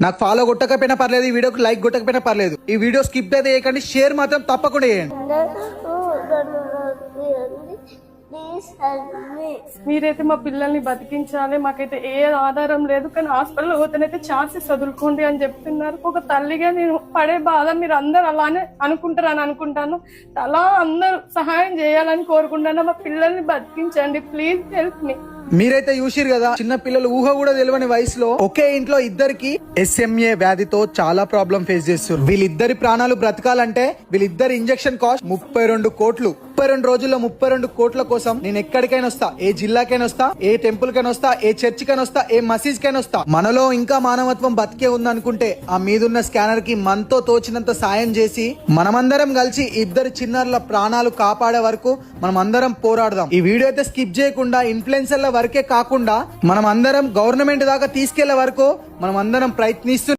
నాకు ఫాలో కొట్టకపోయినా పర్లేదు, ఈ వీడియోకి లైక్ కొట్టకపోయినా పర్లేదు, ఈ వీడియో స్కిప్ అయితే చేయకండి, షేర్ మాత్రం తప్పకుండా చేయండి. మీరైతే మా పిల్లల్ని బతికించాలి, మాకైతే ఏ ఆధారం లేదు, కానీ హాస్పిటల్ పోతేనైతే ఛాన్సెస్ వదులుకోండి అని చెప్తున్నారు. ఒక తల్లిగా నేను పడే బాధ మీరు అందరు అలానే అనుకుంటారని అనుకుంటాను. అలా అందరూ సహాయం చేయాలని కోరుకుంటాను. మా పిల్లల్ని బతికించండి, ప్లీజ్ హెల్ప్ మీ. మీరైతే చూసిరు కదా, చిన్న పిల్లలు ఊహ కూడా తెలియని వయసులో ఒకే ఇంట్లో ఇద్దరికి SMA వ్యాధితో చాలా ప్రాబ్లం ఫేస్ చేస్తారు. వీళ్ళిద్దరి ప్రాణాలు బ్రతకాలంటే వీళ్ళిద్దరి ఇంజెక్షన్ కాస్ట్ 32 కోట్లు. 32 రోజుల్లో 32 కోట్ల కోసం నేను ఎక్కడికైనా వస్తా, ఏ జిల్లాకైనా వస్తా, ఏ టెంపుల్ కైనా వస్తా, ఏ చర్చ్ కైనా వస్తా, ఏ మసీద్ కైనా వస్తా. మనలో ఇంకా మానవత్వం బతికే ఉందనుకుంటే ఆ మీదున్న స్కానర్ కి మనతో తోచినంత సాయం చేసి మనమందరం కలిసి ఇద్దరు చిన్నారుల ప్రాణాలు కాపాడే వరకు మనం అందరం పోరాడదాం. ఈ వీడియో అయితే స్కిప్ చేయకుండా ఇన్ఫ్లుయెన్సర్ల వరకే కాకుండా మనం అందరం గవర్నమెంట్ దాకా తీసుకెళ్లే వరకు మనం అందరం ప్రయత్నిస్తూ